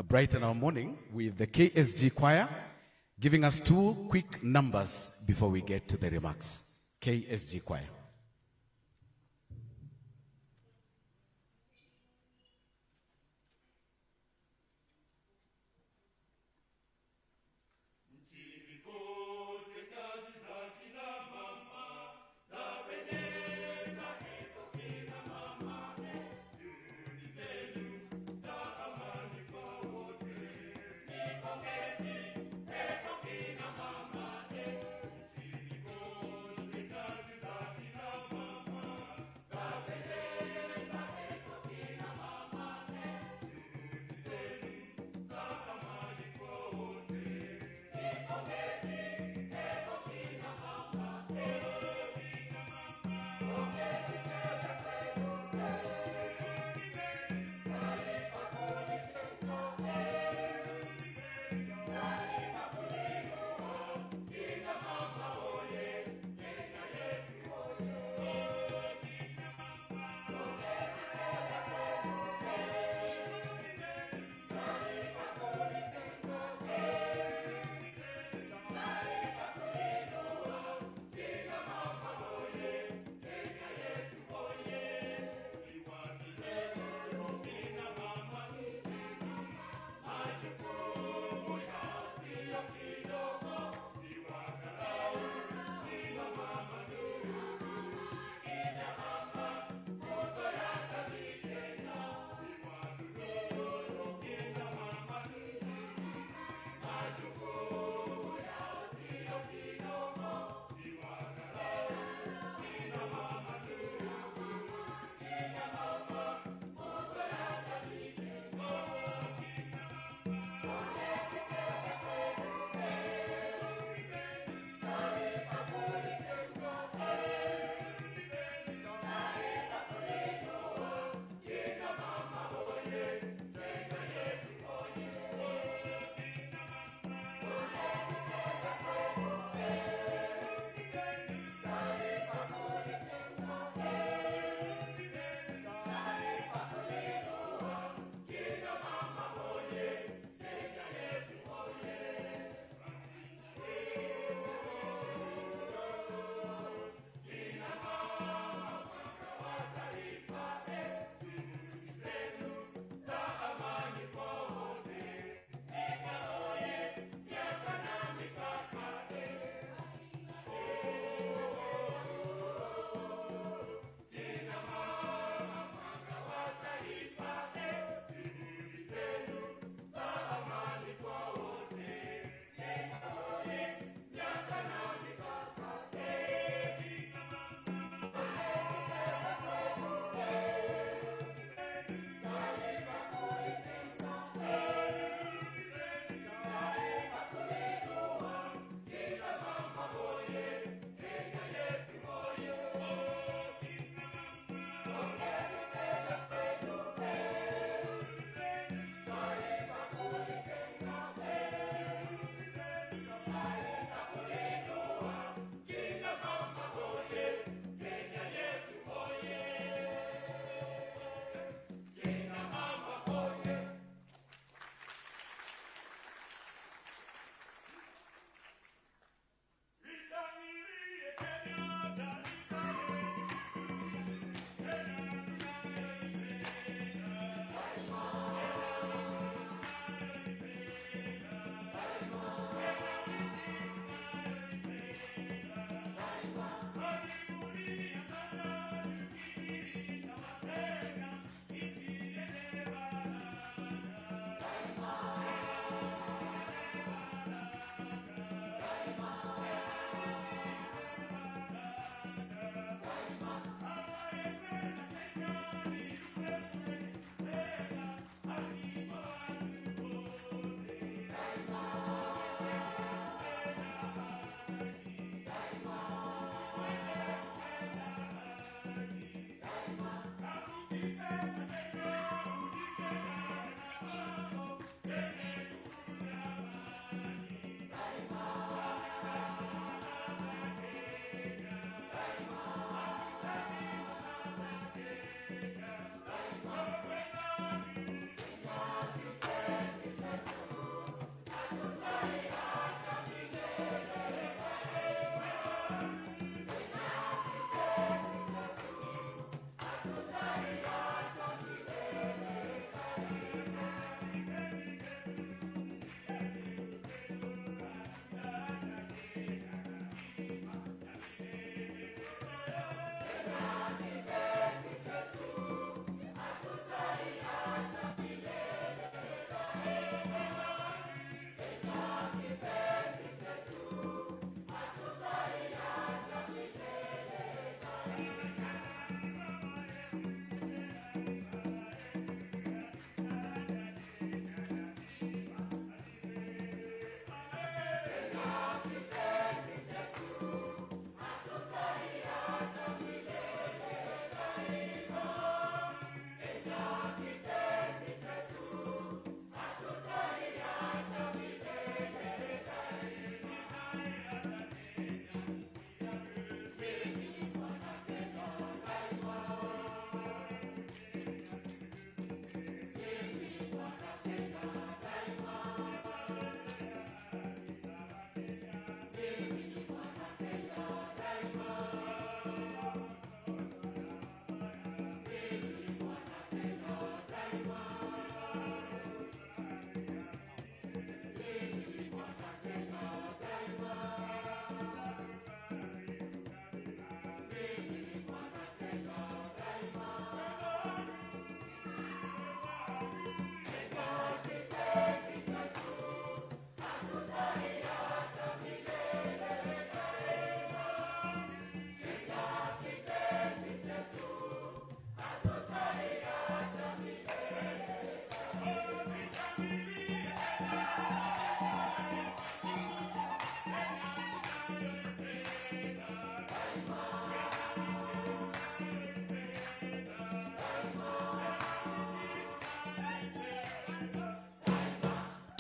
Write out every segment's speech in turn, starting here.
brighten our morning with the KSG choir giving us two quick numbers before we get to the remarks. KSG choir.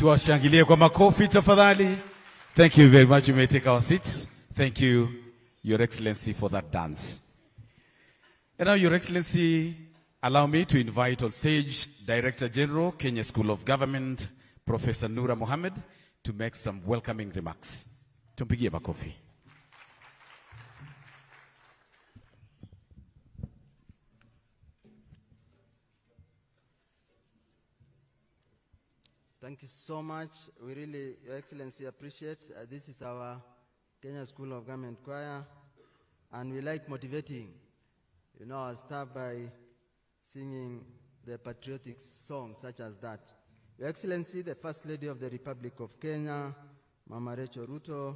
Tuwashangilie kwa makofi tafadhali. Thank you very much. You may take our seats. Thank you, Your Excellency, for that dance. And now, Your Excellency, allow me to invite on stage Director General, Kenya School of Government, Professor Noura Mohammed, to make some welcoming remarks. Tumpigie makofi. Thank you so much. We really, Your Excellency, appreciate. This is our Kenya School of Government Choir, and we like motivating, our staff by singing the patriotic songs such as that. Your Excellency, the First Lady of the Republic of Kenya, Mama Rachel Ruto,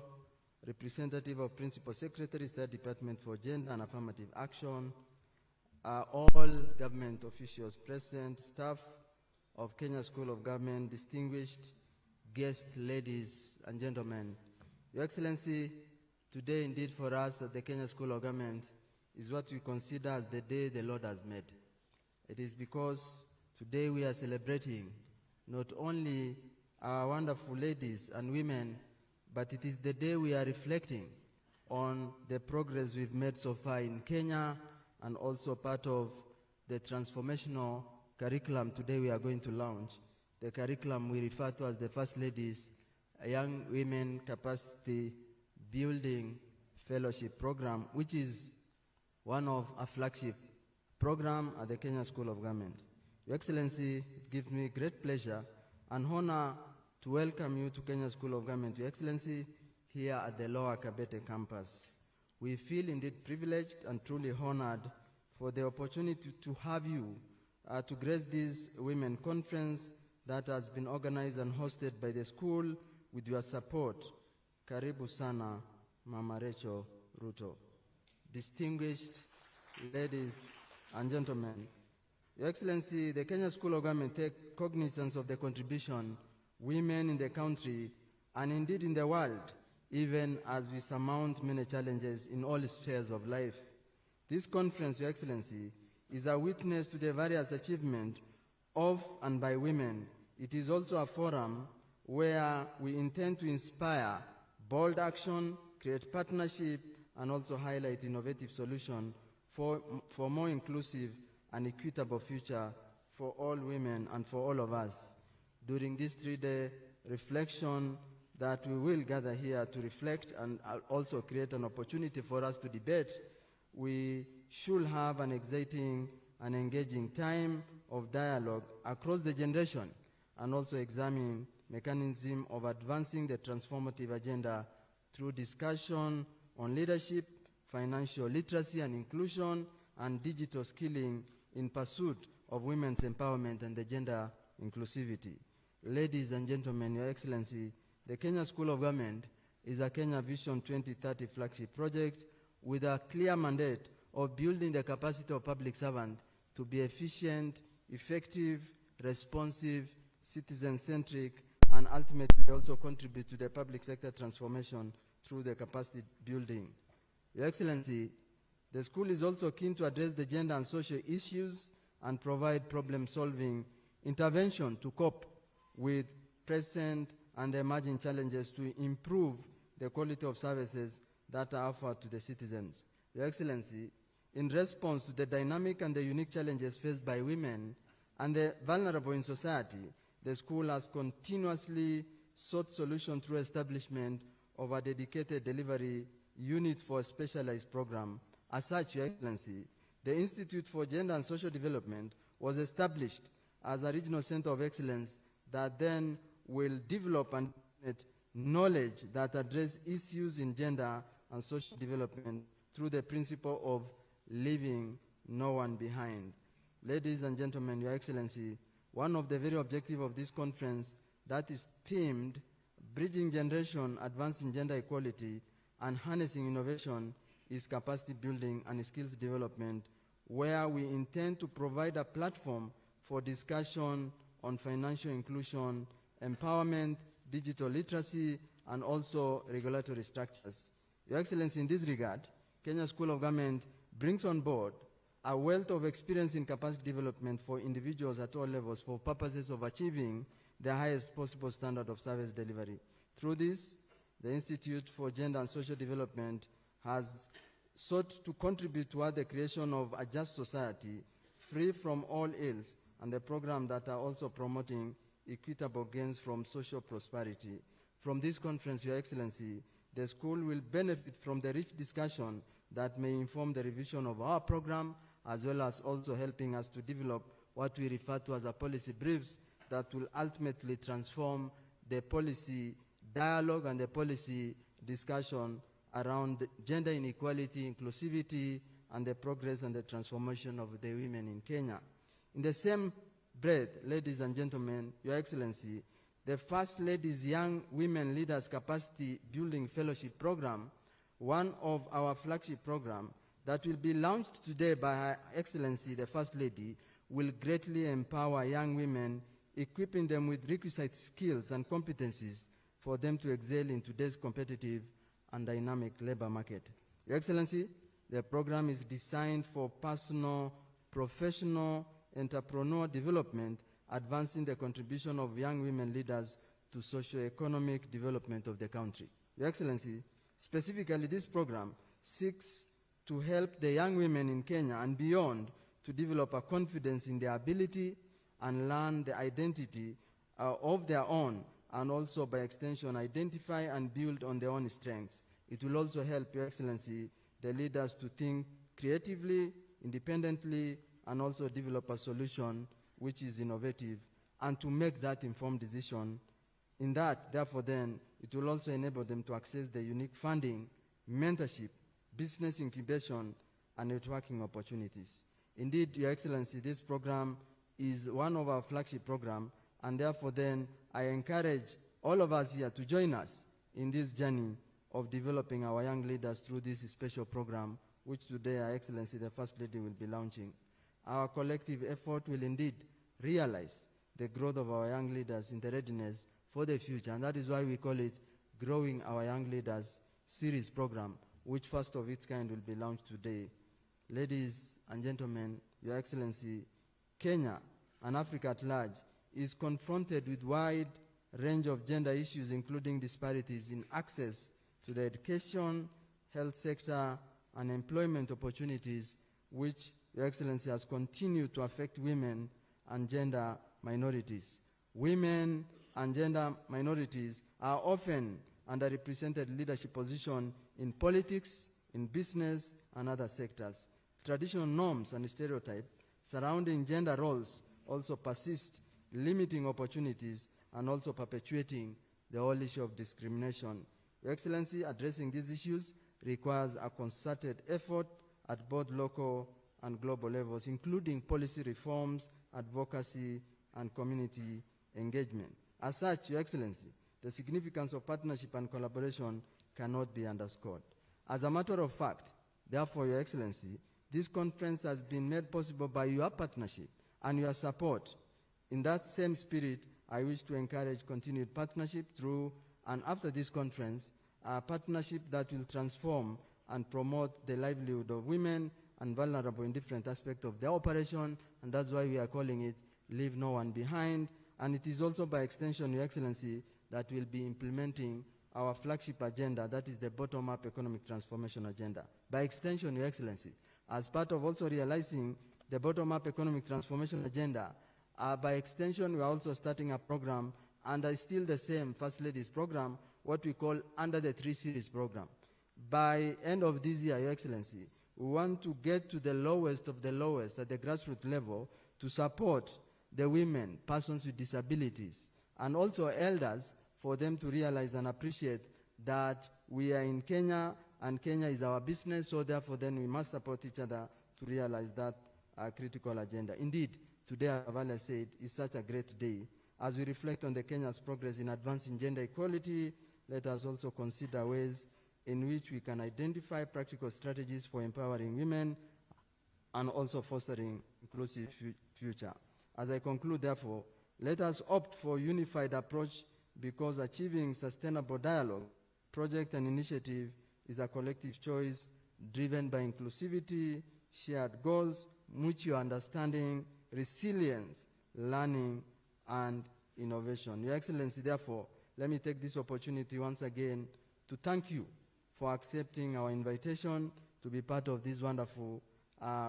Representative of Principal Secretary, State Department for Gender and Affirmative Action, all government officials present, staff of Kenya School of Government, distinguished guests, ladies and gentlemen. Your Excellency, today indeed for us at the Kenya School of Government is what we consider as the day the Lord has made. It is because today we are celebrating not only our wonderful ladies and women, but it is the day we are reflecting on the progress we've made so far in Kenya, and also part of the transformational curriculum today we are going to launch. The curriculum we refer to as the First Ladies Young Women Capacity Building Fellowship Program, which is one of a flagship program at the Kenya School of Government. Your Excellency, it gives me great pleasure and honor to welcome you to Kenya School of Government, Your Excellency, here at the Lower Kabete campus. We feel indeed privileged and truly honored for the opportunity to have you to grace this women conference that has been organized and hosted by the school with your support. Karibu sana, Mama Rachel Ruto. Distinguished ladies and gentlemen, Your Excellency, the Kenya School of Government take cognizance of the contribution women in the country and indeed in the world, even as we surmount many challenges in all spheres of life. This conference, Your Excellency, is a witness to the various achievements of and by women. It is also a forum where we intend to inspire bold action, create partnership, and also highlight innovative solutions for more inclusive and equitable future for all women and for all of us. During this 3-day reflection that we will gather here to reflect and also create an opportunity for us to debate, we should have an exciting and engaging time of dialogue across the generation and also examine mechanism of advancing the transformative agenda through discussion on leadership, financial literacy and inclusion, and digital skilling in pursuit of women's empowerment and the gender inclusivity. Ladies and gentlemen, Your Excellency, the Kenya School of Government is a Kenya Vision 2030 flagship project with a clear mandate of building the capacity of public servants to be efficient, effective, responsive, citizen-centric, and ultimately also contribute to the public sector transformation through the capacity building. Your Excellency, the school is also keen to address the gender and social issues and provide problem-solving intervention to cope with present and emerging challenges to improve the quality of services that are offered to the citizens. Your Excellency, in response to the dynamic and the unique challenges faced by women and the vulnerable in society, the school has continuously sought solutions through establishment of a dedicated delivery unit for a specialized program. As such, Your Excellency, the Institute for Gender and Social Development was established as a regional center of excellence that then will develop and knowledge that address issues in gender and social development through the principle of leaving no one behind. Ladies and gentlemen, Your Excellency, one of the very objectives of this conference that is themed Bridging Generation, Advancing Gender Equality, and Harnessing Innovation is capacity building and skills development, where we intend to provide a platform for discussion on financial inclusion, empowerment, digital literacy, and also regulatory structures. Your Excellency, in this regard, Kenya School of Government brings on board a wealth of experience in capacity development for individuals at all levels for purposes of achieving the highest possible standard of service delivery. Through this, the Institute for Gender and Social Development has sought to contribute toward the creation of a just society free from all ills, and the programs that are also promoting equitable gains from social prosperity. From this conference, Your Excellency, the school will benefit from the rich discussion that may inform the revision of our program, as well as also helping us to develop what we refer to as a policy briefs that will ultimately transform the policy dialogue and the policy discussion around gender inequality, inclusivity, and the progress and the transformation of the women in Kenya. In the same breath, ladies and gentlemen, Your Excellency, the First Lady's Young Women Leaders Capacity Building Fellowship Program, one of our flagship programs that will be launched today by Her Excellency, the First Lady, will greatly empower young women, equipping them with requisite skills and competencies for them to excel in today's competitive and dynamic labor market. Your Excellency, the program is designed for personal, professional, entrepreneur development, advancing the contribution of young women leaders to socio-economic development of the country. Your Excellency, specifically this program seeks to help the young women in Kenya and beyond to develop a confidence in their ability and learn the identity of their own, and also by extension identify and build on their own strengths. It will also help, Your Excellency, the leaders to think creatively, independently, and also develop a solution which is innovative, and to make that informed decision. In that, therefore, then, it will also enable them to access the unique funding, mentorship, business incubation, and networking opportunities. Indeed, Your Excellency, this program is one of our flagship programs, and therefore, then, I encourage all of us here to join us in this journey of developing our young leaders through this special program, which today, Her Excellency, the First Lady, will be launching. Our collective effort will indeed realize the growth of our young leaders in the readiness for the future, and that is why we call it Growing Our Young Leaders Series Program, which first of its kind will be launched today. Ladies and gentlemen, Your Excellency, Kenya and Africa at large is confronted with wide range of gender issues, including disparities in access to the education, health sector, and employment opportunities, which Your Excellency has continued to affect women and gender minorities. Women and gender minorities are often underrepresented leadership positions in politics, in business, and other sectors. Traditional norms and stereotypes surrounding gender roles also persist, limiting opportunities and also perpetuating the whole issue of discrimination. Your Excellency, addressing these issues requires a concerted effort at both local and global levels, including policy reforms, advocacy, and community engagement. As such, Your Excellency, the significance of partnership and collaboration cannot be underscored. As a matter of fact, therefore, Your Excellency, this conference has been made possible by your partnership and your support. In that same spirit, I wish to encourage continued partnership through and after this conference, a partnership that will transform and promote the livelihood of women and vulnerable in different aspects of their operation, and that's why we are calling it Leave No One Behind. And it is also by extension, Your Excellency, that will be implementing our flagship agenda, that is the bottom-up economic transformation agenda. By extension, Your Excellency, as part of also realizing the bottom-up economic transformation agenda, by extension, we are also starting a program under still the same First Lady's program, what we call Under the 3 Series program. By end of this year, Your Excellency, we want to get to the lowest of the lowest at the grassroots level to support the women, persons with disabilities, and also elders, for them to realize and appreciate that we are in Kenya and Kenya is our business, so therefore then we must support each other to realize that critical agenda. Indeed, today, as Vala said, is such a great day. As we reflect on the Kenya's progress in advancing gender equality, let us also consider ways in which we can identify practical strategies for empowering women and also fostering inclusive future. As I conclude, therefore, let us opt for a unified approach, because achieving sustainable dialogue, project and initiative is a collective choice driven by inclusivity, shared goals, mutual understanding, resilience, learning, and innovation. Your Excellency, therefore, let me take this opportunity once again to thank you for accepting our invitation to be part of this wonderful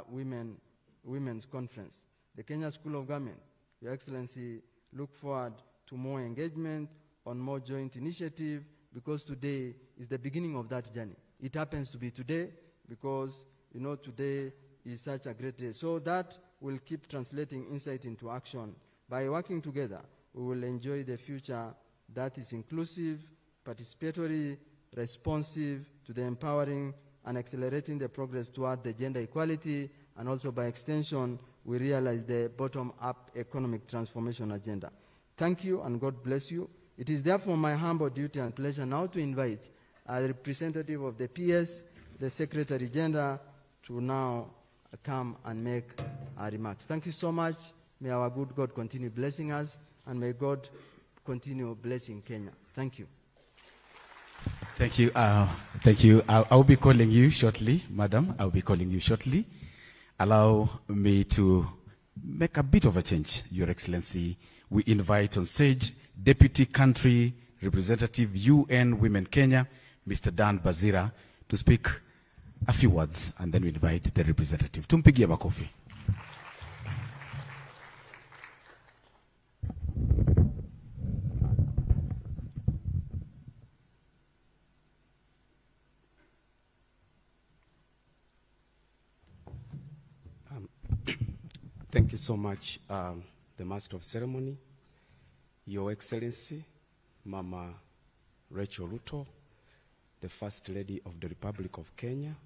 women's conference. The Kenya School of Government, Your Excellency, look forward to more engagement on more joint initiative, because today is the beginning of that journey. It happens to be today because, you know, today is such a great day. So that will keep translating insight into action. By working together, we will enjoy the future that is inclusive, participatory, responsive to the empowering and accelerating the progress toward the gender equality, and also by extension, we realize the bottom-up economic transformation agenda. Thank you and God bless you. It is therefore my humble duty and pleasure now to invite a representative of the PS, the Secretary General, to now come and make our remarks. Thank you so much. May our good God continue blessing us, and may God continue blessing Kenya. Thank you. Thank you. Thank you. I'll be calling you shortly, Madam. I'll be calling you shortly. Allow me to make a bit of a change, Your Excellency. We invite on stage Deputy Country Representative UN Women Kenya, Mr. Dan Bazira, to speak a few words, and then we invite the representative. Tumpigie makofi. Thank you so much, the Master of Ceremony, Your Excellency, Mama Rachel Ruto, the First Lady of the Republic of Kenya,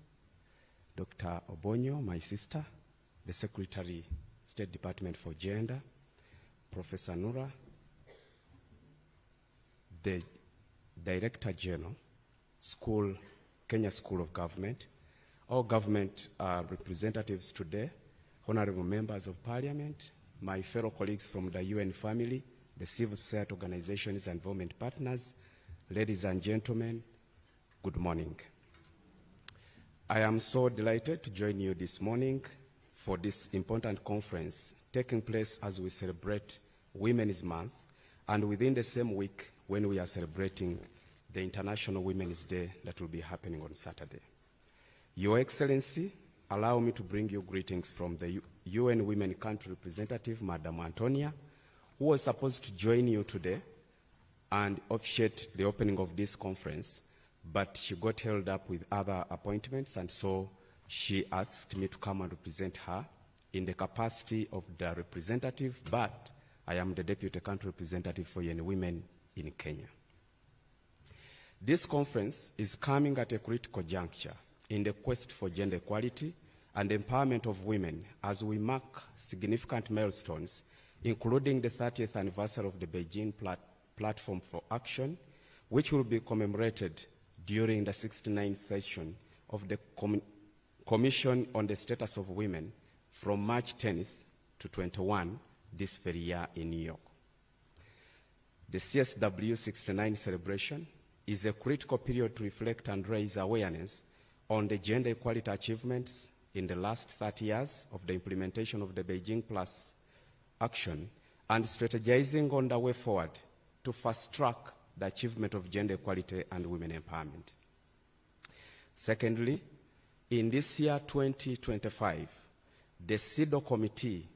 Dr. Obonyo, my sister, the Secretary, State Department for Gender, Professor Nura, the Director General, Kenya School of Government, all government representatives today, honorable members of Parliament, my fellow colleagues from the UN family, the civil society organizations and government partners, ladies and gentlemen, good morning. I am so delighted to join you this morning for this important conference taking place as we celebrate Women's Month, and within the same week when we are celebrating the International Women's Day that will be happening on Saturday. Your Excellency, allow me to bring you greetings from the UN Women Country Representative, Madam Antonia, who was supposed to join you today and officiate the opening of this conference, but she got held up with other appointments, and so she asked me to come and represent her in the capacity of the representative, but I am the Deputy Country Representative for UN Women in Kenya. This conference is coming at a critical juncture in the quest for gender equality and empowerment of women as we mark significant milestones, including the 30th anniversary of the Beijing Platform for Action, which will be commemorated during the 69th session of the Commission on the Status of Women from March 10th to 21 this very year in New York. The CSW 69 celebration is a critical period to reflect and raise awareness on the gender equality achievements in the last 30 years of the implementation of the Beijing Plus action and strategizing on the way forward to fast-track the achievement of gender equality and women empowerment. Secondly, in this year 2025, the CEDAW committee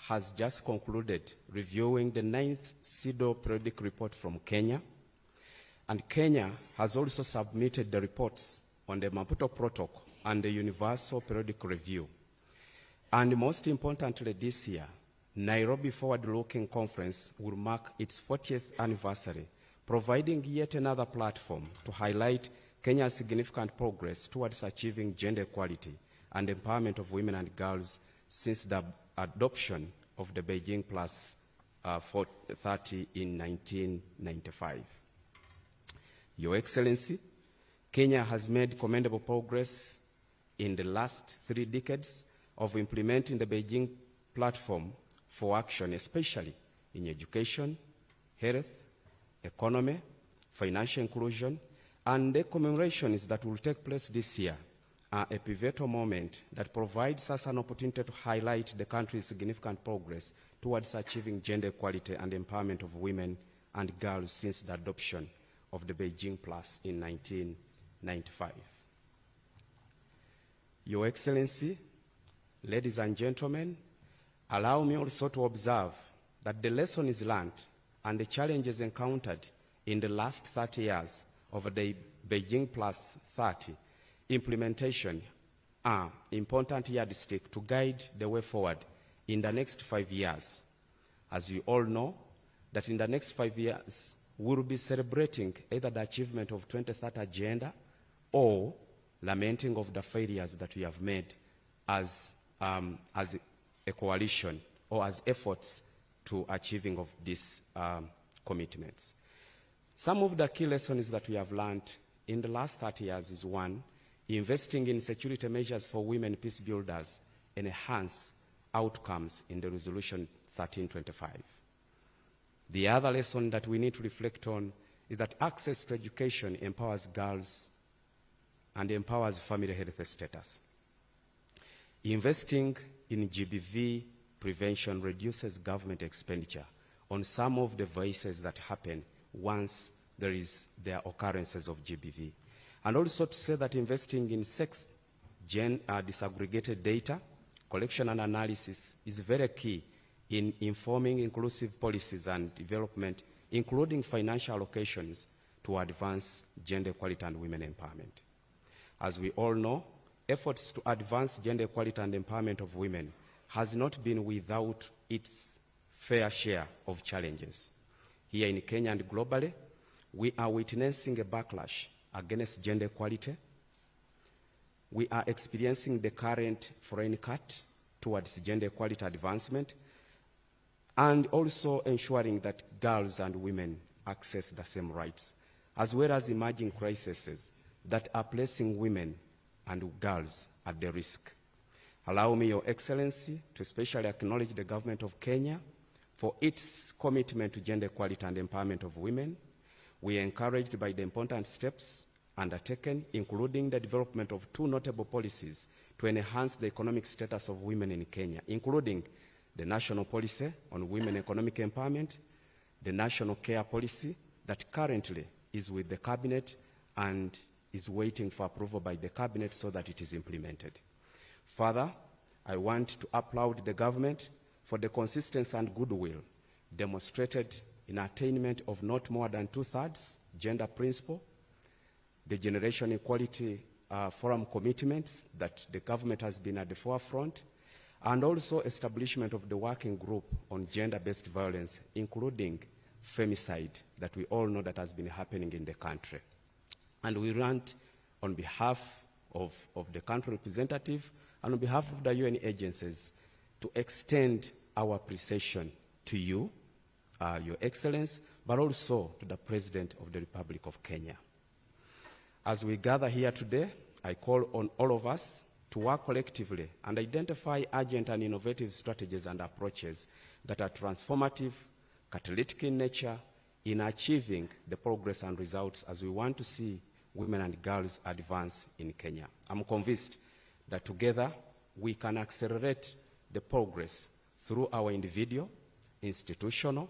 has just concluded reviewing the 9th CEDAW periodic report from Kenya, and Kenya has also submitted the reports on the Maputo Protocol and the Universal Periodic Review. And most importantly this year, Nairobi Forward-Looking Conference will mark its 40th anniversary, providing yet another platform to highlight Kenya's significant progress towards achieving gender equality and empowerment of women and girls since the adoption of the Beijing Plus 30 in 1995. Your Excellency, Kenya has made commendable progress in the last 3 decades of implementing the Beijing Platform for Action, especially in education, health, economy, financial inclusion, and the commemorations that will take place this year a pivotal moment that provides us an opportunity to highlight the country's significant progress towards achieving gender equality and empowerment of women and girls since the adoption of the Beijing Plus in 1995. Your Excellency, ladies and gentlemen, allow me also to observe that the lessons learned and the challenges encountered in the last 30 years of the Beijing Plus 30 implementation are important yardstick to guide the way forward in the next 5 years. As you all know, that in the next 5 years, we will be celebrating either the achievement of 2030 agenda or lamenting of the failures that we have made as a coalition or as efforts to achieving of these commitments. Some of the key lessons that we have learned in the last 30 years is one, investing in security measures for women peace builders enhance outcomes in the resolution 1325. The other lesson that we need to reflect on is that access to education empowers girls and empowers family health status. Investing in GBV prevention reduces government expenditure on some of the vices that happen once there are occurrences of GBV. And also to say that investing in sex disaggregated data, collection and analysis is very key in informing inclusive policies and development, including financial allocations to advance gender equality and women empowerment. As we all know, efforts to advance gender equality and empowerment of women has not been without its fair share of challenges. Here in Kenya and globally, we are witnessing a backlash against gender equality. We are experiencing the current foreign cut towards gender equality advancement, and also ensuring that girls and women access the same rights, as well as emerging crises that are placing women and girls at the risk. Allow me, Your Excellency, to especially acknowledge the government of Kenya for its commitment to gender equality and empowerment of women. We are encouraged by the important steps undertaken, including the development of two notable policies to enhance the economic status of women in Kenya, including the National Policy on Women Economic Empowerment, the National Care Policy that currently is with the Cabinet and is waiting for approval by the Cabinet so that it is implemented. Further, I want to applaud the government for the consistency and goodwill demonstrated in attainment of not more than 2/3 gender principle, the Generation Equality Forum commitments that the government has been at the forefront, and also establishment of the working group on gender-based violence, including femicide, that we all know that has been happening in the country. And we want, on behalf of the country representative and on behalf of the UN agencies, to extend our appreciation to you, Your Excellency, but also to the President of the Republic of Kenya. As we gather here today, I call on all of us to work collectively and identify urgent and innovative strategies and approaches that are transformative, catalytic in nature, in achieving the progress and results as we want to see women and girls advance in Kenya. I'm convinced that together we can accelerate the progress through our individual, institutional,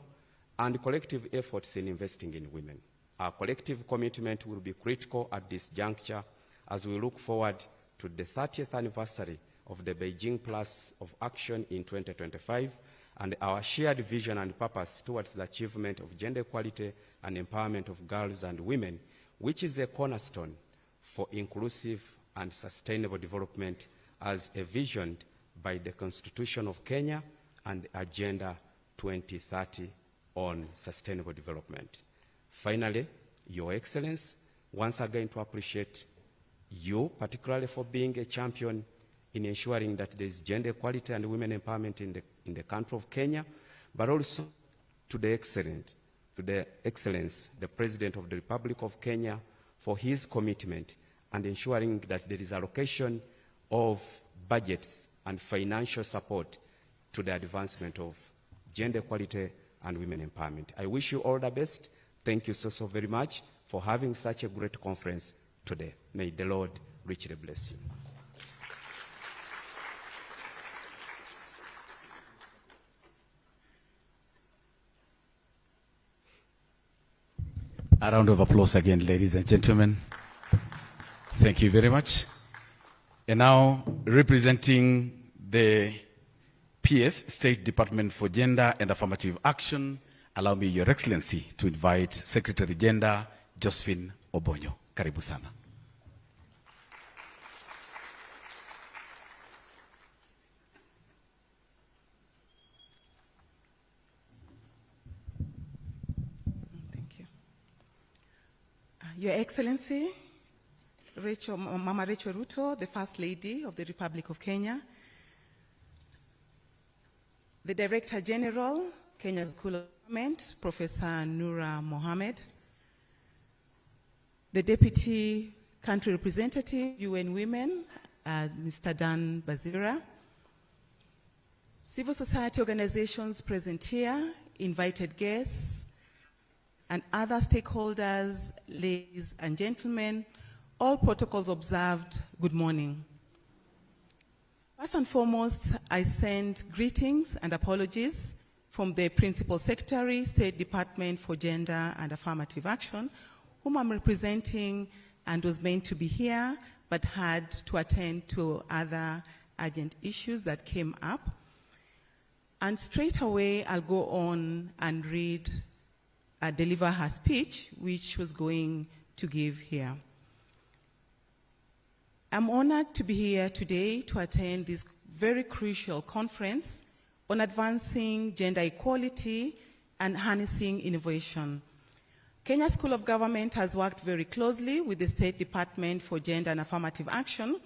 and collective efforts in investing in women. Our collective commitment will be critical at this juncture as we look forward to the 30th anniversary of the Beijing Plus of Action in 2025 and our shared vision and purpose towards the achievement of gender equality and empowerment of girls and women, which is a cornerstone for inclusive and sustainable development as envisioned by the Constitution of Kenya and Agenda 2030 on sustainable development. Finally, Your Excellency, once again to appreciate you, particularly for being a champion in ensuring that there is gender equality and women empowerment in the country of Kenya, but also to the Excellency, the President of the Republic of Kenya, for his commitment and ensuring that there is allocation of budgets and financial support to the advancement of gender equality and women empowerment. I wish you all the best. Thank you so very much for having such a great conference today. May the Lord richly bless you. A round of applause again, ladies and gentlemen. Thank you very much. And now, representing the PS, State Department for Gender and Affirmative Action, allow me, Your Excellency, to invite Secretary Gender, Josephine Obonyo. Karibu sana. Thank you. Your Excellency, Mama Rachel Ruto, the First Lady of the Republic of Kenya, the Director General, Kenya School of Government, Professor Noura Mohammed, the Deputy Country Representative, UN Women, Mr. Dan Bazira, civil society organizations present here, invited guests, and other stakeholders, ladies and gentlemen, all protocols observed, good morning. First and foremost, I send greetings and apologies from the Principal Secretary, State Department for Gender and Affirmative Action, whom I'm representing and was meant to be here, but had to attend to other urgent issues that came up. And straight away, I'll go on and deliver her speech, which she was going to give here. I'm honored to be here today to attend this very crucial conference on advancing gender equality and harnessing innovation. Kenya School of Government has worked very closely with the State Department for Gender and Affirmative Action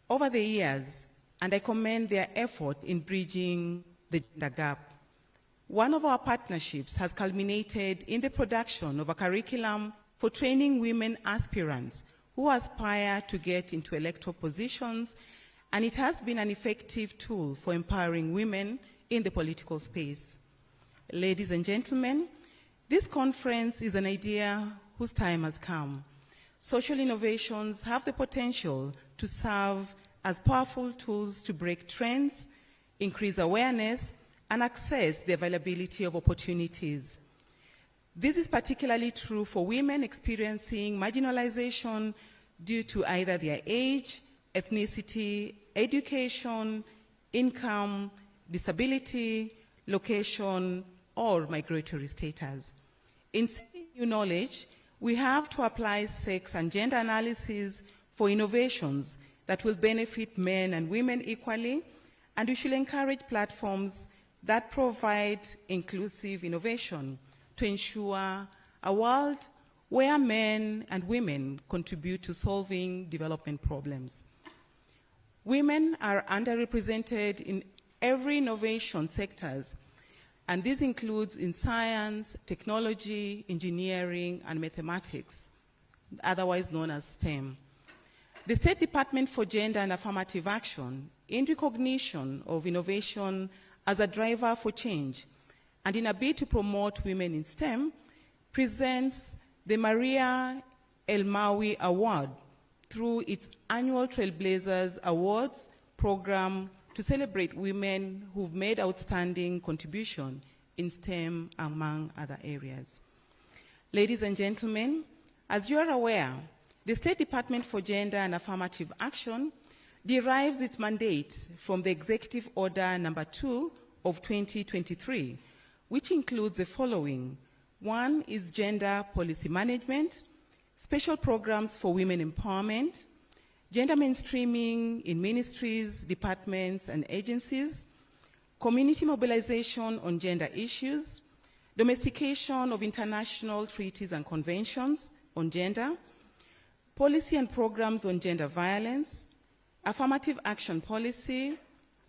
over the years, and I commend their effort in bridging the gender gap. One of our partnerships has culminated in the production of a curriculum for training women aspirants who aspire to get into electoral positions, and it has been an effective tool for empowering women in the political space. Ladies and gentlemen, this conference is an idea whose time has come. Social innovations have the potential to serve as powerful tools to break trends, increase awareness, and access the availability of opportunities. This is particularly true for women experiencing marginalization due to either their age, ethnicity, education, income, disability, location, or migratory status. In seeking new knowledge, we have to apply sex and gender analysis for innovations that will benefit men and women equally, and we should encourage platforms that provide inclusive innovation to ensure a world where men and women contribute to solving development problems. Women are underrepresented in every innovation sectors, and this includes in science, technology, engineering, and mathematics, otherwise known as STEM. The State Department for Gender and Affirmative Action, in recognition of innovation as a driver for change, and in a bid to promote women in STEM, presents the Maria El-Mawi Award through its annual Trailblazers Awards program to celebrate women who've made outstanding contribution in STEM, among other areas. Ladies and gentlemen, as you are aware, the State Department for Gender and Affirmative Action derives its mandate from the Executive Order Number 2 of 2023, which includes the following. One is gender policy management, special programs for women empowerment, gender mainstreaming in ministries, departments, and agencies, community mobilization on gender issues, domestication of international treaties and conventions on gender, policy and programs on gender violence, affirmative action policy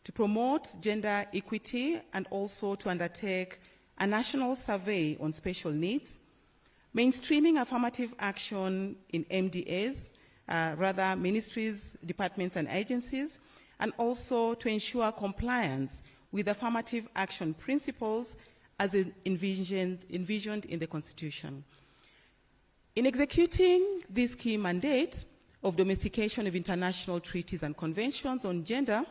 to promote gender equity and also to undertake a national survey on special needs, mainstreaming affirmative action in MDAs, ministries, departments, and agencies, and also to ensure compliance with affirmative action principles as envisioned in the Constitution. In executing this key mandate of domestication of international treaties and conventions on gender,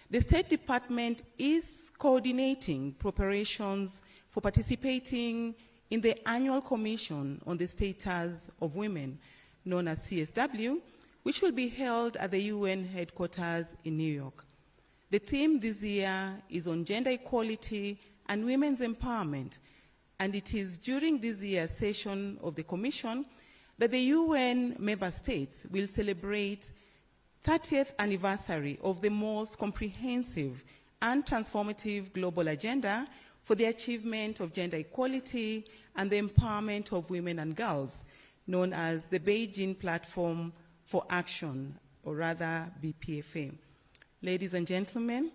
the State Department is coordinating preparations for participating in the Annual Commission on the Status of Women, known as CSW, which will be held at the UN headquarters in New York. The theme this year is on gender equality and women's empowerment, and it is during this year's session of the Commission that the UN member states will celebrate 30th anniversary of the most comprehensive and transformative global agenda for the achievement of gender equality and the empowerment of women and girls, known as the Beijing Platform for Action, or rather BPFA. Ladies and gentlemen,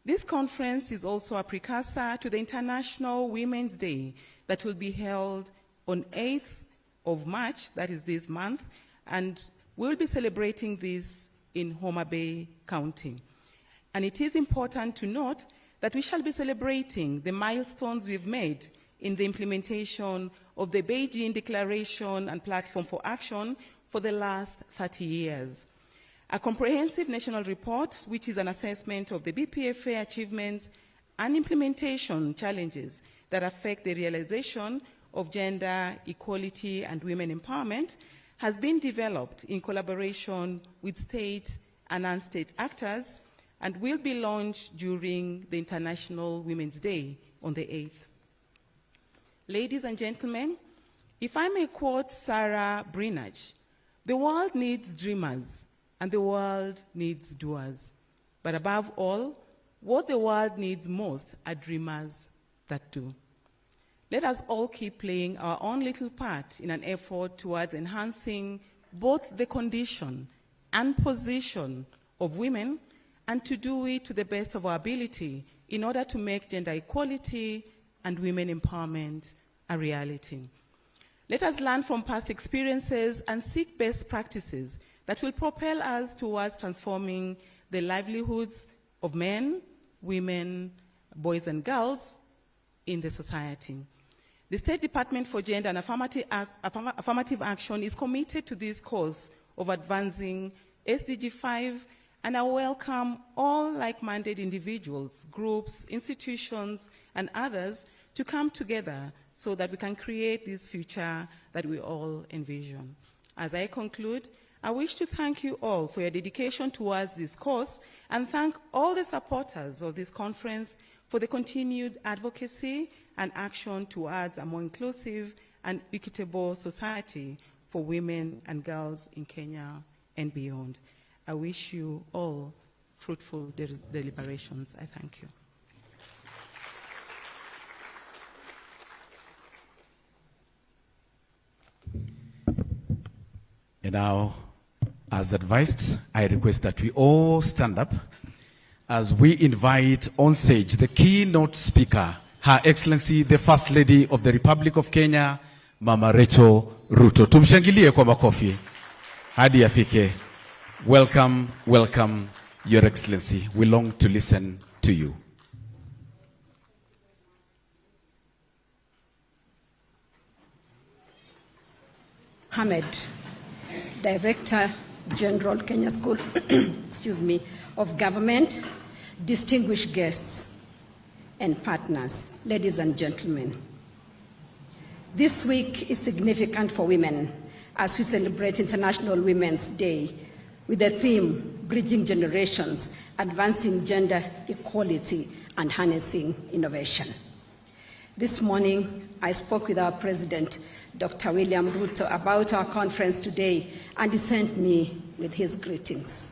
this conference is also a precursor to the International Women's Day that will be held on 8th of March, that is this month, and we'll be celebrating this in Homa Bay County. And it is important to note that we shall be celebrating the milestones we've made in the implementation of the Beijing Declaration and Platform for Action for the last 30 years. A comprehensive national report, which is an assessment of the BPFA achievements and implementation challenges that affect the realization of gender equality and women empowerment, has been developed in collaboration with state and non-state actors and will be launched during the International Women's Day on the 8th. Ladies and gentlemen, if I may quote Sarah Brinach, the world needs dreamers and the world needs doers. But above all, what the world needs most are dreamers that do. Let us all keep playing our own little part in an effort towards enhancing both the condition and position of women, and to do it to the best of our ability in order to make gender equality and women empowerment a reality. Let us learn from past experiences and seek best practices that will propel us towards transforming the livelihoods of men, women, boys and girls in the society. The State Department for Gender and Affirmative Action is committed to this cause of advancing SDG 5, and I welcome all like-minded individuals, groups, institutions, and others to come together so that we can create this future that we all envision. As I conclude, I wish to thank you all for your dedication towards this cause and thank all the supporters of this conference for the continued advocacy and action towards a more inclusive and equitable society for women and girls in Kenya and beyond. I wish you all fruitful deliberations. I thank you. And now, as advised, I request that we all stand up as we invite on stage the keynote speaker, Her Excellency, the First Lady of the Republic of Kenya, Mama Rachel Ruto. Tumshangilie kwa makofi hadi afike. Welcome, welcome, Your Excellency. We long to listen to you. Ahmed, Director General, Kenya School of Government, distinguished guests and partners, ladies and gentlemen. This week is significant for women as we celebrate International Women's Day with the theme, Bridging Generations, Advancing Gender Equality and Harnessing Innovation. This morning, I spoke with our President, Dr. William Ruto, about our conference today, and he sent me with his greetings.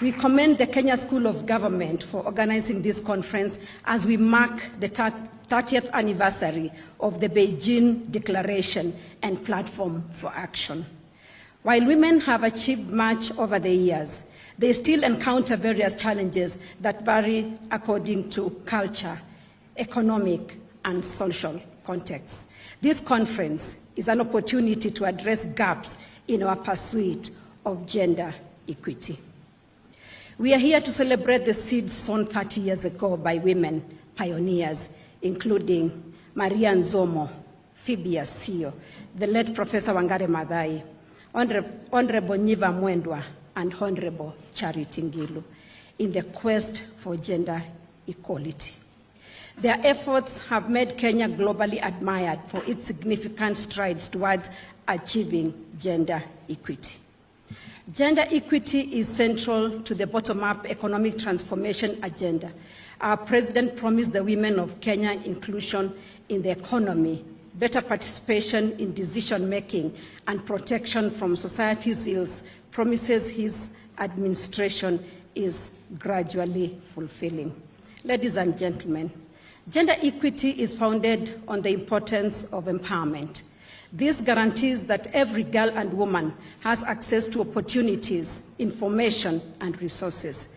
We commend the Kenya School of Government for organizing this conference as we mark the 30th anniversary of the Beijing Declaration and Platform for Action. While women have achieved much over the years, they still encounter various challenges that vary according to culture, economic, and social contexts. This conference is an opportunity to address gaps in our pursuit of gender equity. We are here to celebrate the seeds sown 30 years ago by women pioneers, including Maria Nzomo, Phoebe Asio, the late Professor Wangare Maathai, Honorable Nyiva Mwendwa, and Honorable Charity Ngilu, in the quest for gender equality. Their efforts have made Kenya globally admired for its significant strides towards achieving gender equity. Gender equity is central to the bottom-up economic transformation agenda. Our president promised the women of Kenya inclusion in the economy, better participation in decision-making, and protection from society's ills, promises his administration is gradually fulfilling. Ladies and gentlemen, gender equity is founded on the importance of empowerment. This guarantees that every girl and woman has access to opportunities, information, and resources.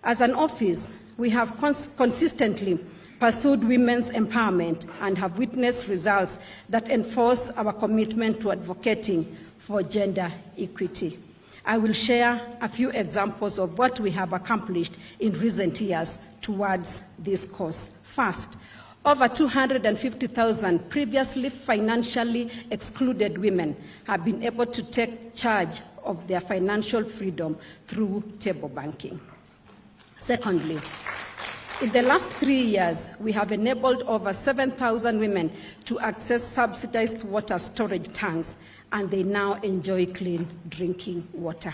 As an office, we have consistently pursued women's empowerment and have witnessed results that enforce our commitment to advocating for gender equity. I will share a few examples of what we have accomplished in recent years towards this cause. First, over 250,000 previously financially excluded women have been able to take charge of their financial freedom through table banking. Secondly, in the last 3 years, we have enabled over 7,000 women to access subsidized water storage tanks, and they now enjoy clean drinking water.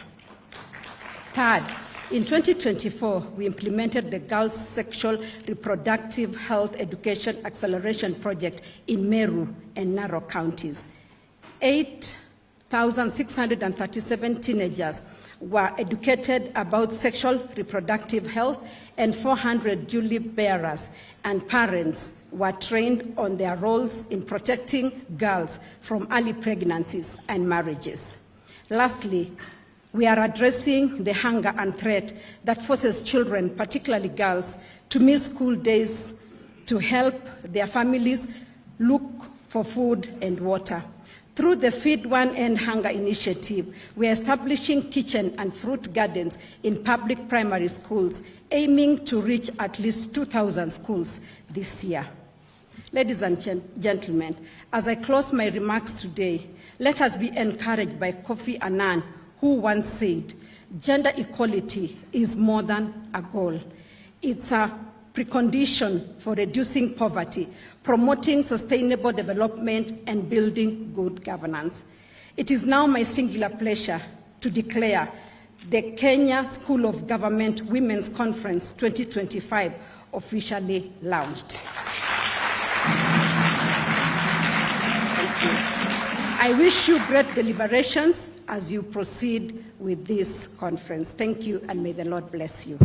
Third, in 2024, we implemented the Girls' Sexual Reproductive Health Education Acceleration Project in Meru and Narok counties. 8,637 teenagers were educated about sexual reproductive health, and 400 duly bearers and parents were trained on their roles in protecting girls from early pregnancies and marriages. Lastly, we are addressing the hunger and threat that forces children, particularly girls, to miss school days to help their families look for food and water. Through the Feed One End Hunger initiative, we are establishing kitchen and fruit gardens in public primary schools, aiming to reach at least 2,000 schools this year. Ladies and gentlemen, as I close my remarks today, let us be encouraged by Kofi Annan, who once said, "Gender equality is more than a goal. It's a precondition for reducing poverty, promoting sustainable development, and building good governance." It is now my singular pleasure to declare the Kenya School of Government Women's Conference 2025 officially launched. Thank you. I wish you great deliberations as you proceed with this conference. Thank you, and may the Lord bless you.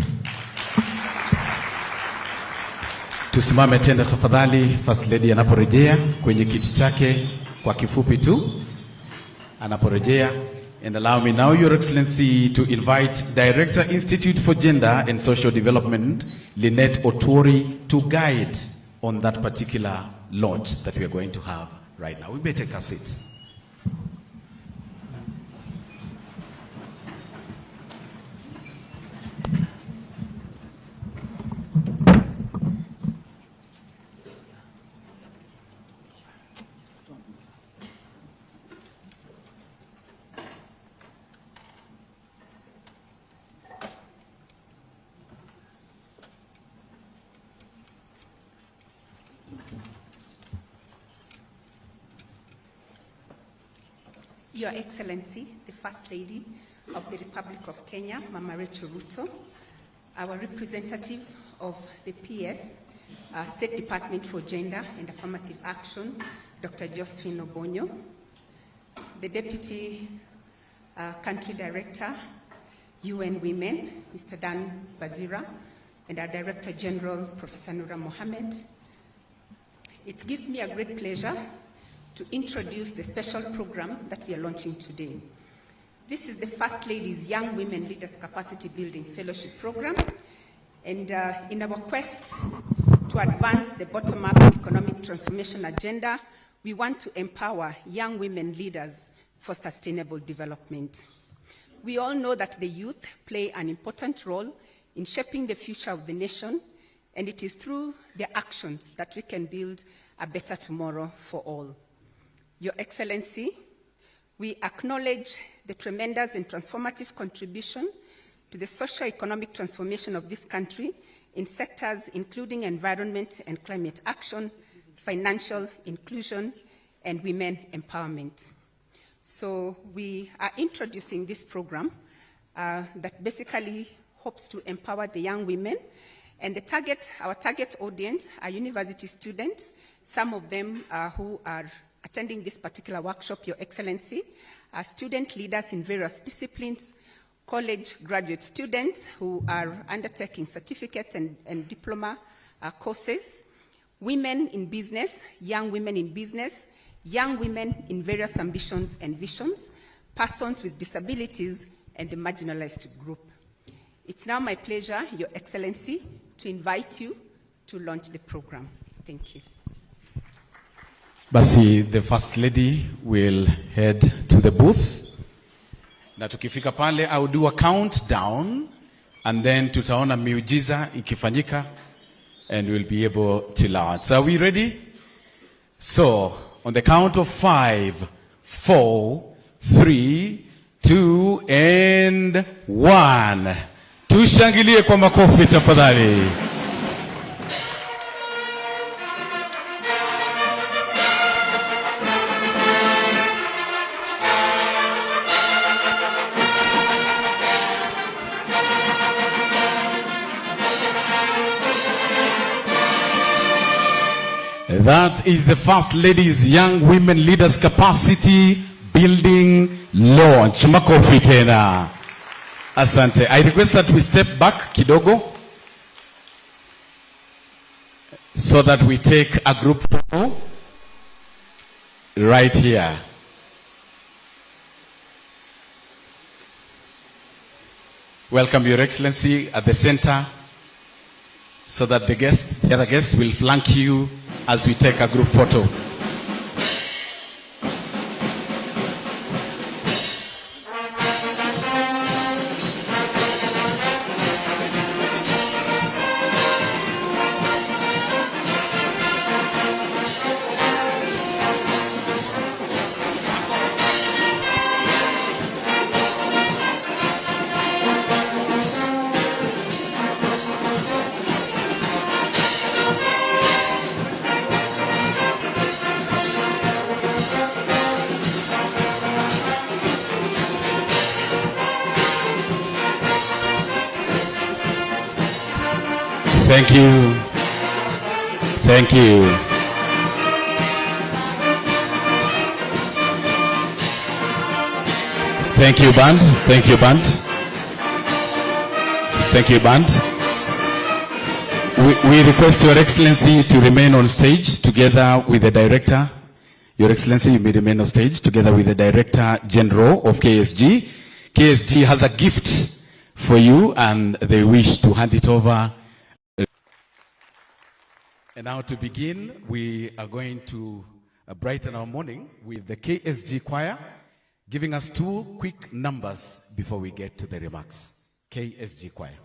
Tusimame tena tafadhali, First Lady anaporejea kwenye kiti chake kwa kifupi tu anaporejea. And allow me now, Your Excellency, to invite Director, Institute for Gender and Social Development, Lynette Otuori, to guide on that particular launch that we are going to have right now. We may take our seats. Your Excellency, the First Lady of the Republic of Kenya, Mama Rachel Ruto, our representative of the PS, State Department for Gender and Affirmative Action, Dr. Josephine Obonyo, the Deputy Country Director, UN Women, Mr. Dan Bazira, and our Director General, Professor Nura Mohammed. It gives me a great pleasure to introduce the special program that we are launching today. This is the First Lady's Young Women Leaders Capacity Building Fellowship Program, and in our quest to advance the bottom-up economic transformation agenda, we want to empower young women leaders for sustainable development. We all know that the youth play an important role in shaping the future of the nation, and it is through their actions that we can build a better tomorrow for all. Your Excellency, we acknowledge the tremendous and transformative contribution to the socio-economic transformation of this country in sectors including environment and climate action, financial inclusion, and women empowerment. So we are introducing this program that basically hopes to empower the young women. And our target audience are university students, some of them who are attending this particular workshop, Your Excellency, are student leaders in various disciplines, college graduate students who are undertaking certificate and diploma courses, women in business, young women in various ambitions and visions, persons with disabilities, and the marginalized group. It's now my pleasure, Your Excellency, to invite you to launch the program. Thank you. Basi, the First Lady will head to the booth. Na tukifika pale, I'll do a countdown, and then tutaona miujiza ikifanyika, and we'll be able to launch. So are we ready? So, on the count of 5, 4, 3, 2, and 1. Tushangilie kwa makofi tafadhali. That is the First Lady's Young Women Leaders Capacity Building Launch. Makofi tena. Asante. I request that we step back kidogo so that we take a group photo right here. Welcome, Your Excellency, at the center, so that the other guests will flank you as we take a group photo. Thank you. Thank you. Thank you, band. Thank you, band. Thank you, band. We request Your Excellency to remain on stage together with the Director. Your Excellency, you may remain on stage together with the Director General of KSG. KSG has a gift for you, and they wish to hand it over. And now to begin, we are going to brighten our morning with the KSG choir, giving us 2 quick numbers before we get to the remarks. KSG choir.